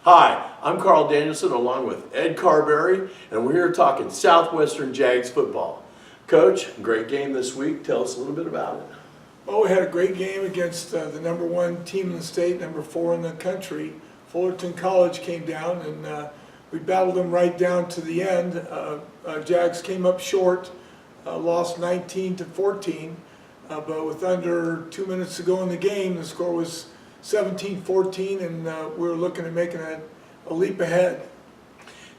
Hi, I'm Karl Danielson along with Ed Carberry, and we're here talking Southwestern Jags football. Coach, great game this week. Tell us a little bit about it. Well, we had a great game against the #1 team in the state, #4 in the country. Fullerton College came down and we battled them right down to the end. Jags came up short, lost 19-14, but with under 2 minutes to go in the game, the score was 17-14, and we were looking at making a leap ahead.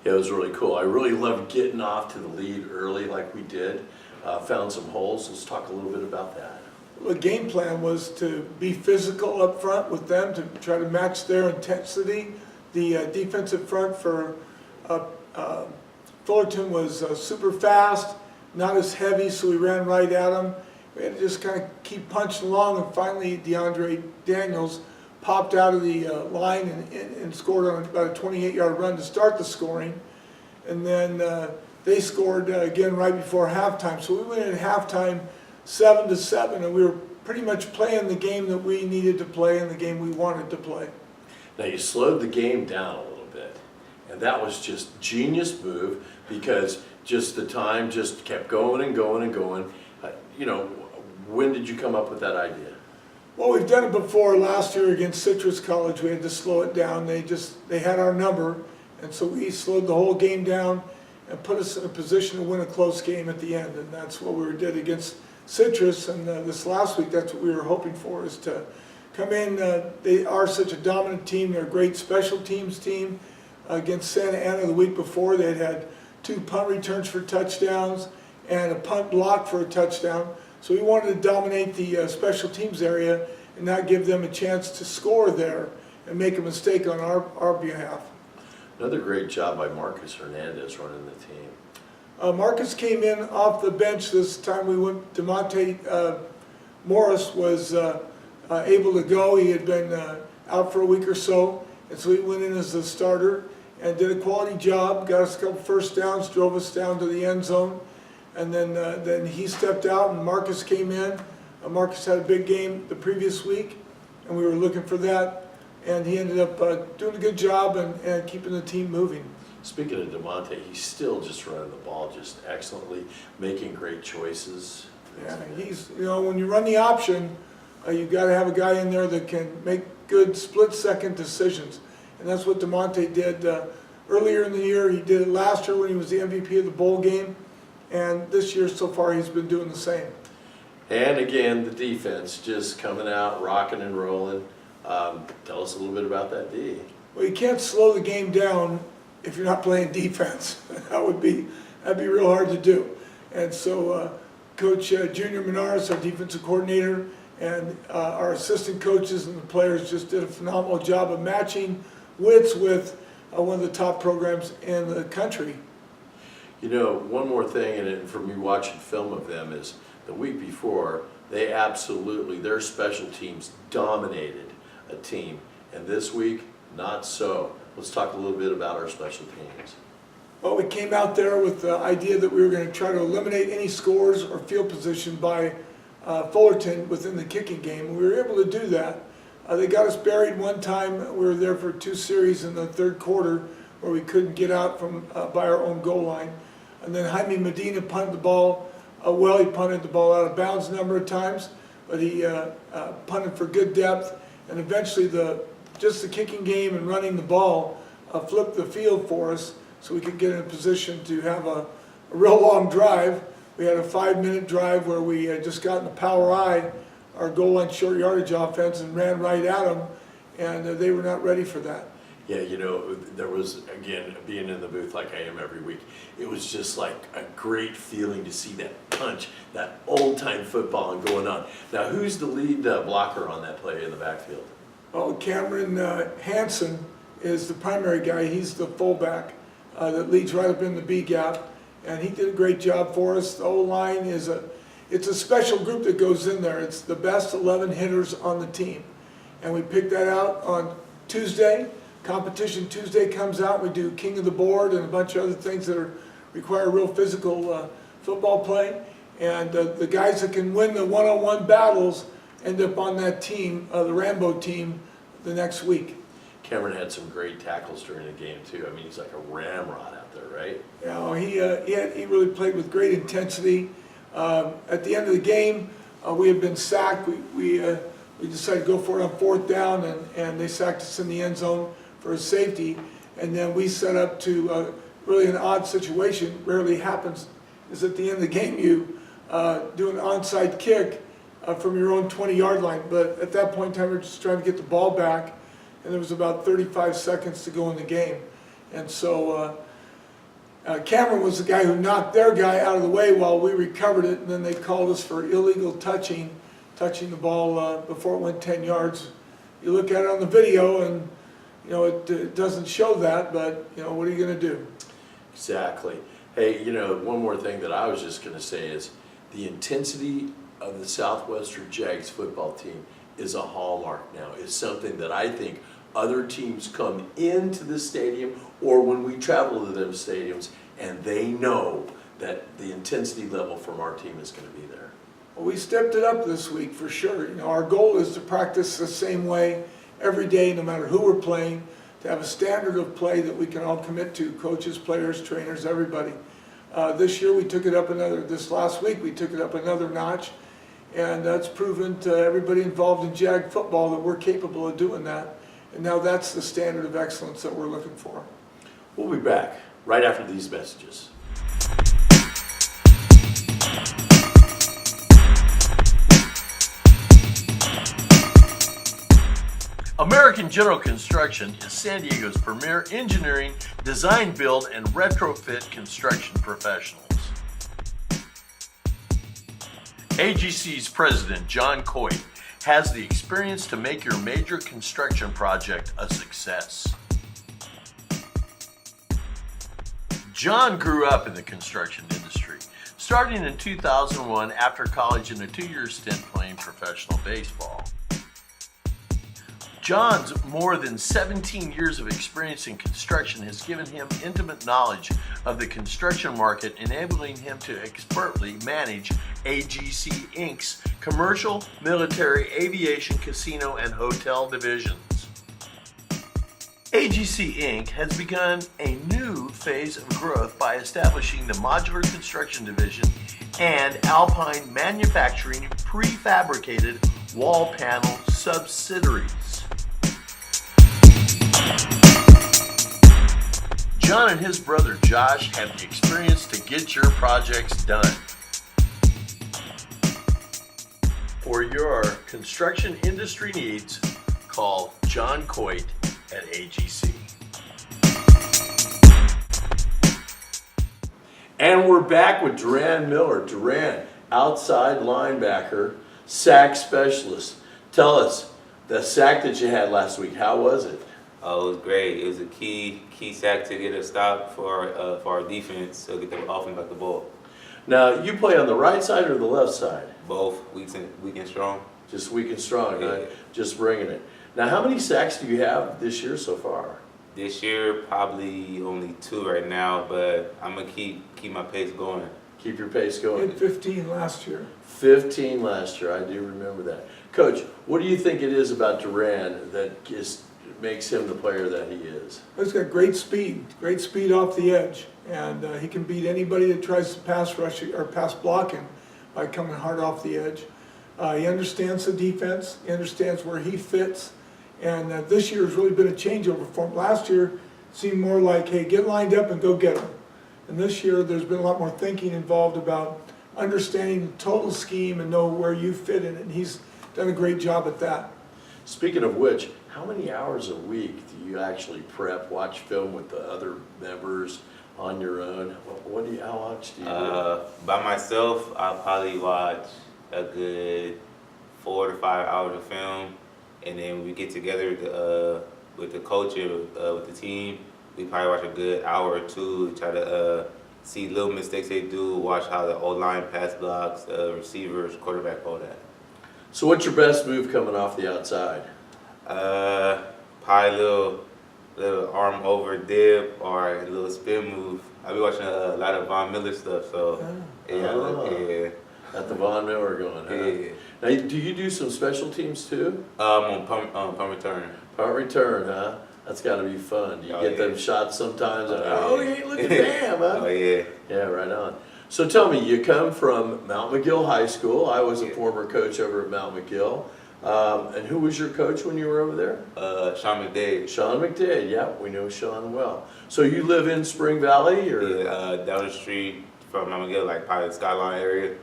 Yeah, it was really cool. I really loved getting off to the lead early like we did. Found some holes. Let's talk a little bit about that. The game plan was to be physical up front with them, to try to match their intensity. The defensive front for Fullerton was super fast, not as heavy, so we ran right at them. We had to just kind of keep punching along, and finally DeAndre Daniels popped out of the line and scored on about a 28-yard run to start the scoring. And then they scored again right before halftime. So we went in halftime 7-7, and we were pretty much playing the game that we needed to play and the game we wanted to play. Now you slowed the game down a little bit, and that was just genius move because just the time just kept going and going and going. When did you come up with that idea? Well, we've done it before. Last year against Citrus College, we had to slow it down. They had our number, and so we slowed the whole game down and put us in a position to win a close game at the end. And that's what we did against Citrus. And this last week, that's what we were hoping for, is to come in. They are such a dominant team. They're a great special teams team. Against Santa Ana the week before, they had 2 punt returns for touchdowns and a punt block for a touchdown. So we wanted to dominate the special teams area and not give them a chance to score there and make a mistake on our behalf. Another great job by Marcus Hernandez running the team. Marcus came in off the bench this time. We went. DeMonte Morris was able to go. He had been out for a week or so, and so he went in as the starter and did a quality job. Got us a couple first downs, drove us down to the end zone. And then he stepped out and Marcus came in. Marcus had a big game the previous week, and we were looking for that. And he ended up doing a good job and keeping the team moving. Speaking of DeMonte, he's still just running the ball just excellently, making great choices. Yeah, he's, when you run the option, you've got to have a guy in there that can make good split-second decisions. And that's what DeMonte did earlier in the year. He did it last year when he was the MVP of the bowl game. And this year so far he's been doing the same. And again, the defense just coming out, rocking and rolling. Tell us a little bit about that D. Well, you can't slow the game down if you're not playing defense. That'd be real hard to do. And so Coach Junior Menares, our defensive coordinator, and our assistant coaches and the players just did a phenomenal job of matching wits with one of the top programs in the country. One more thing, and for me watching film of them, is the week before, their special teams dominated a team. And this week, not so. Let's talk a little bit about our special teams. Well, we came out there with the idea that we were going to try to eliminate any scores or field position by Fullerton within the kicking game. We were able to do that. They got us buried one time. We were there for 2 series in the third quarter where we couldn't get out from by our own goal line. And then Jaime Medina punted the ball. He punted the ball out of bounds a number of times, but he punted for good depth. And eventually, just the kicking game and running the ball flipped the field for us, so we could get in a position to have a real long drive. We had a 5-minute drive where we just got in the power I, our goal line short yardage offense, and ran right at them, and they were not ready for that. Yeah, there was, again, being in the booth like I am every week, it was just like a great feeling to see that punch, that old-time football going on. Now, who's the lead blocker on that play in the backfield? Oh, Cameron Hansen is the primary guy. He's the fullback that leads right up in the B gap, and he did a great job for us. The O-line it's a special group that goes in there. It's the best 11 hitters on the team, and we picked that out on Tuesday. Competition Tuesday comes out. We do king of the board and a bunch of other things that require real physical football play. And the guys that can win the one-on-one battles end up on that team, the Rambo team, the next week. Cameron had some great tackles during the game too. I mean, he's like a ramrod out there, right? Yeah, he really played with great intensity. At the end of the game, we had been sacked. We decided to go for it on 4th down, and they sacked us in the end zone for a safety. And then we set up to really an odd situation, rarely happens, is at the end of the game you do an onside kick from your own 20-yard line. But at that point in time, we were just trying to get the ball back, and there was about 35 seconds to go in the game. And so Cameron was the guy who knocked their guy out of the way while we recovered it, and then they called us for illegal touching the ball before it went 10 yards. You look at it on the video, and you know it doesn't show that, but you know, what are you going to do? Exactly. Hey, you know, one more thing that I was just going to say is the intensity of the Southwestern Jags football team is a hallmark now. It's something that I think other teams come into the stadium or when we travel to those stadiums and they know that the intensity level from our team is going to be there. Well, we stepped it up this week for sure. You know, our goal is to practice the same way every day, no matter who we're playing, to have a standard of play that we can all commit to, coaches, players, trainers, everybody. This year we took it up this last week we took it up another notch, and that's proven to everybody involved in Jag football that we're capable of doing that. And now that's the standard of excellence that we're looking for. We'll be back right after these messages. American General Construction is San Diego's premier engineering, design, build, and retrofit construction professionals. AGC's president, John Coit, has the experience to make your major construction project a success. John grew up in the construction industry, starting in 2001 after college in a 2-year stint playing professional baseball. John's more than 17 years of experience in construction has given him intimate knowledge of the construction market, enabling him to expertly manage AGC Inc.'s commercial, military, aviation, casino, and hotel divisions. AGC Inc. has begun a new phase of growth by establishing the Modular Construction Division and Alpine Manufacturing prefabricated wall panel subsidiaries. John and his brother Josh have the experience to get your projects done. For your construction industry needs, call John Coit at AGC. And we're back with Duran Miller. Duran, outside linebacker, sack specialist. Tell us, the sack that you had last week, how was it? Oh, it was great. It was a key sack to get a stop for our defense, so get the offense back the ball. Now, you play on the right side or the left side? Both, weak and strong. Just weak and strong, Yeah. huh? Just bringing it. Now, how many sacks do you have this year so far? This year, probably only 2 right now, but I'm gonna keep my pace going. Keep your pace We going. had 15 last year. 15 last year, I do remember that. Coach, what do you think it is about Duran that makes him the player that he is? He's got great speed off the edge, and he can beat anybody that tries to pass rush or pass block him by coming hard off the edge. He understands the defense, he understands where he fits, and this year has really been a changeover for him. Last year it seemed more like, hey, get lined up and go get him. And this year there's been a lot more thinking involved about understanding the total scheme and know where you fit in it, and he's done a great job at that. Speaking of which, how many hours a week do you actually prep, watch film with the other members on your own? How much do you do? By myself, I'll probably watch a good 4 to 5 hours of film, and then when we get together with the coach with the team, we probably watch a good hour or 2, try to see little mistakes they do, watch how the O-line pass blocks, receivers, quarterback, all that. So what's your best move coming off the outside? Probably a little arm over dip or a little spin move. I've been watching a lot of Von Miller stuff, so yeah. Got the Von Miller going, huh? Yeah. Now, do you do some special teams too? On punt return. Punt return, huh? That's got to be fun. You Oh, get yeah. them shots sometimes. And, Oh, oh, yeah. hey, look at Bam, huh? Oh yeah. Yeah, right on. So tell me, you come from Mount Miguel High School. I was a Yeah. former coach over at Mount Miguel. And who was your coach when you were over there? Sean McDade. Sean McDade. Yeah, we know Sean well. So you live in Spring Valley, or? Yeah, down the street from Mount Miguel, like probably the Skyline area.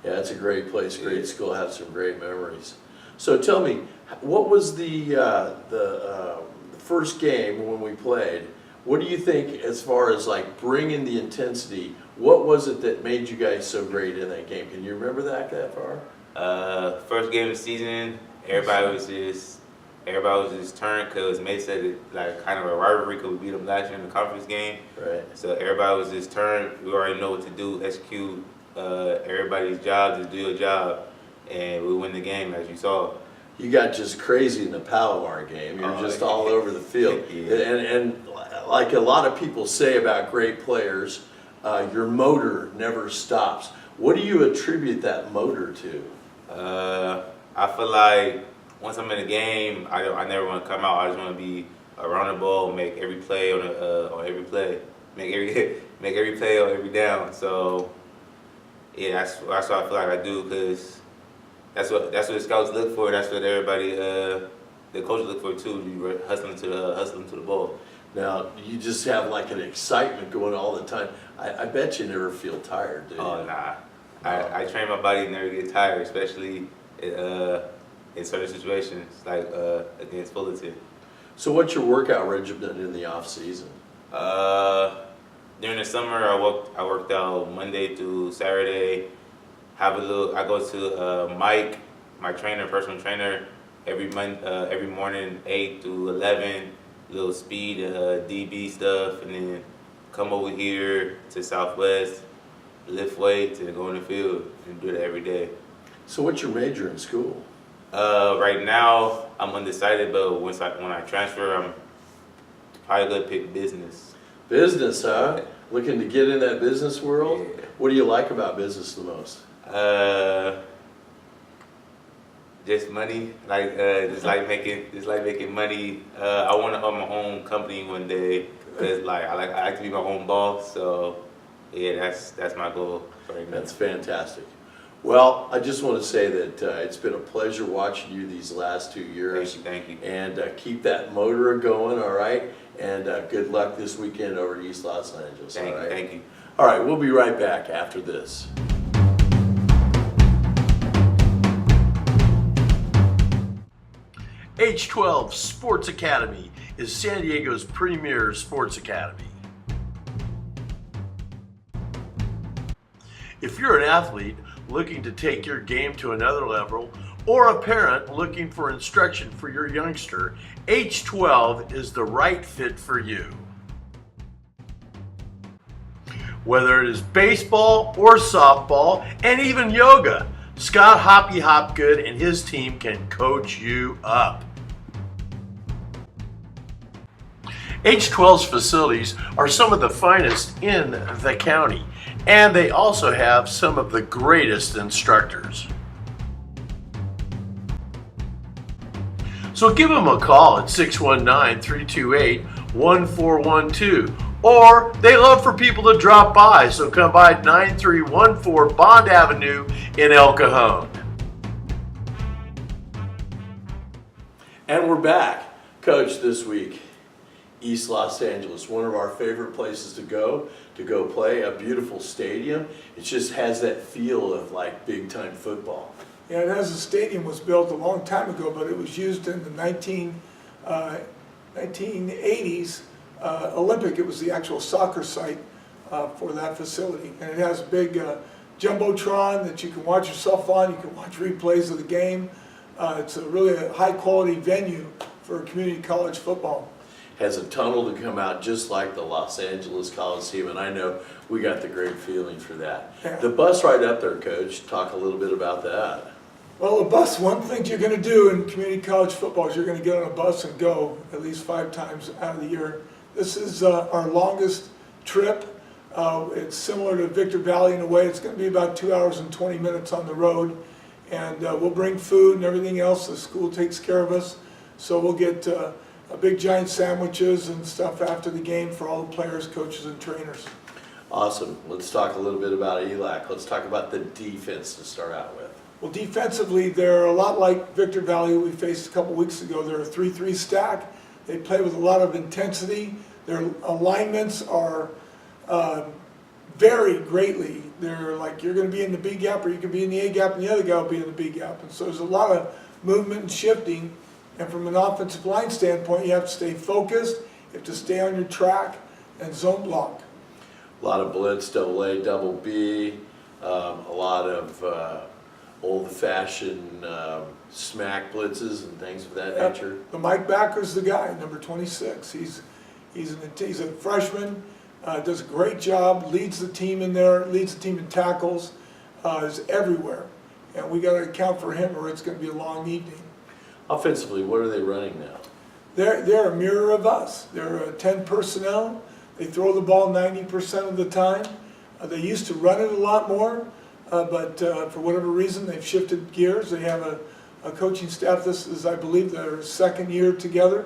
Yeah, it's a great place, great Yeah. school. Have some great memories. So tell me, what was the first game when we played? What do you think as far as like bringing the intensity? What was it that made you guys so great in that game? Can you remember that far? First game of the season, everybody was just turned because May said it like kind of a rivalry because we beat them last year in the conference game. Right. So everybody was just turned. We already know what to do, execute everybody's job, just do your job, and we win the game as you saw. You got just crazy in the Palomar game. You're Oh, just yeah. all over the field. Yeah. And like a lot of people say about great players, your motor never stops. What do you attribute that motor to? I feel like once I'm in a game, I never want to come out. I just want to be around the ball, make every play on every play, make every play on every down. So yeah, that's what I feel like I do because that's what the scouts look for. That's what everybody, the coaches look for too. You hustling to the ball. Now, you just have like an excitement going all the time. I bet you never feel tired, do you? Oh nah, I train my body to never get tired, especially in certain situations like against Fullerton. So what's your workout regimen in the off season? During the summer, I worked out Monday through Saturday. I go to Mike, my trainer, personal trainer, every morning 8 to 11, little speed, DB stuff, and then come over here to Southwest, lift weights, and go in the field and do it every day. So what's your major in school? Right now, I'm undecided, but when I transfer, I'm probably gonna pick business. Business, huh? Looking to get in that business world? Yeah. What do you like about business the most? Just money, just like making money. I want to own my own company one day because I like to be my own boss. So yeah, that's my goal right now. That's fantastic. Well, I just want to say that it's been a pleasure watching you these last 2 years. Thank you. And keep that motor going, all right? And good luck this weekend over at East Los Angeles, all right? Thank you. All right, we'll be right back after this. H12 Sports Academy is San Diego's premier sports academy. If you're an athlete looking to take your game to another level, or a parent looking for instruction for your youngster, H12 is the right fit for you. Whether it is baseball or softball and even yoga, Scott Hoppy Hopgood and his team can coach you up. H12's facilities are some of the finest in the county, and they also have some of the greatest instructors. So give them a call at 619-328-1412, or they love for people to drop by, so come by 9314 Bond Avenue in El Cajon. And we're back. Coach, this week, East Los Angeles, one of our favorite places to go play, a beautiful stadium. It just has that feel of like big time football. Yeah, it has a stadium was built a long time ago, but it was used in the 1980s Olympic. It was the actual soccer site for that facility. And it has a big jumbotron that you can watch yourself on. You can watch replays of the game. It's a really high quality venue for community college football. Has a tunnel to come out just like the Los Angeles Coliseum, and I know we got the great feeling for that. Yeah. The bus right up there, Coach, talk a little bit about that. Well, a bus, one thing you're going to do in community college football is you're going to get on a bus and go at least 5 times out of the year. This is our longest trip. It's similar to Victor Valley in a way. It's going to be about 2 hours and 20 minutes on the road. And we'll bring food and everything else. The school takes care of us. So we'll get big giant sandwiches and stuff after the game for all the players, coaches, and trainers. Awesome. Let's talk a little bit about ELAC. Let's talk about the defense to start out with. Well, defensively, they're a lot like Victor Valley, who we faced a couple weeks ago. They're a 3-3 stack. They play with a lot of intensity. Their alignments are vary greatly. They're like, you're going to be in the B gap, or you can be in the A gap, and the other guy will be in the B gap. And so there's a lot of movement and shifting. And from an offensive line standpoint, you have to stay focused, you have to stay on your track, and zone block. A lot of blitz, double A, double B, a lot of old-fashioned smack blitzes and things of that nature. The Mike Backer's the guy, number 26. He's a freshman, does a great job, leads the team in there, leads the team in tackles, is everywhere. And we got to account for him, or it's going to be a long evening. Offensively, what are they running now? They're a mirror of us. They're 10 personnel. They throw the ball 90% of the time. They used to run it a lot more, but for whatever reason, they've shifted gears. They have a coaching staff. This is, I believe, their second year together,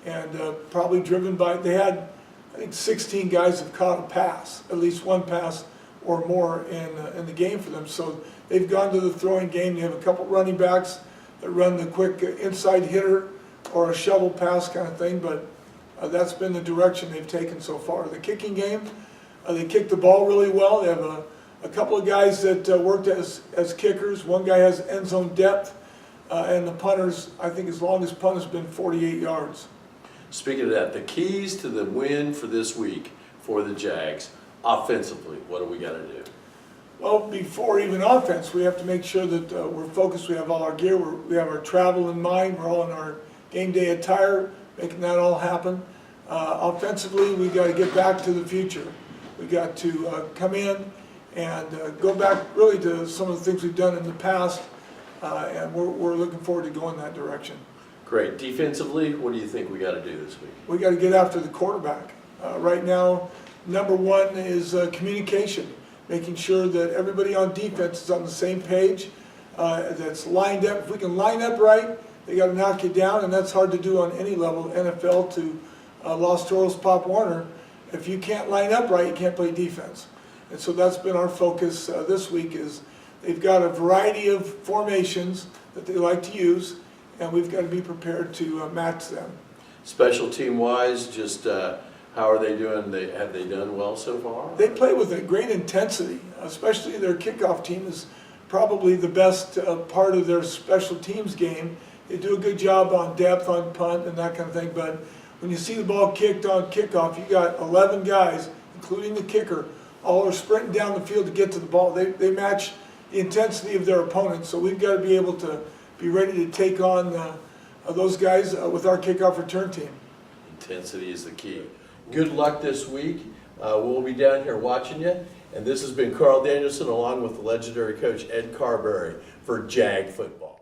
and probably driven by, they had, I think, 16 guys have caught a pass, at least one pass or more in the game for them. So they've gone to the throwing game. They have a couple running backs that run the quick inside hitter or a shovel pass kind of thing, but that's been the direction they've taken so far. The kicking game, they kick the ball really well. They have a couple of guys that worked as kickers. One guy has end zone depth, and the punters, I think his longest punt has been 48 yards. Speaking of that, the keys to the win for this week for the Jags, offensively, what do we got to do? Well, before even offense, we have to make sure that we're focused. We have all our gear. We have our travel in mind. We're all in our game day attire, making that all happen. Offensively, we got to get back to the future. We got to come in and go back really to some of the things we've done in the past, and we're looking forward to going that direction. Great. Defensively, what do you think we got to do this week? We got to get after the quarterback. Right now, number one is communication, making sure that everybody on defense is on the same page, that's lined up. If we can line up right, they got to knock you down, and that's hard to do on any level, NFL to Los Toros, Pop Warner. If you can't line up right, you can't play defense. And so that's been our focus this week. Is they've got a variety of formations that they like to use, and we've got to be prepared to match them. Special team wise, just how are they doing? Have they done well so far? They play with a great intensity, especially their kickoff team is probably the best part of their special teams game. They do a good job on depth, on punt, and that kind of thing, but when you see the ball kicked on kickoff, you got 11 guys, including the kicker, all are sprinting down the field to get to the ball. They match the intensity of their opponents, so we've got to be able to be ready to take on those guys with our kickoff return team. Intensity is the key. Good luck this week. We'll be down here watching you. And this has been Karl Danielson along with the legendary coach Ed Carberry for Jag Football.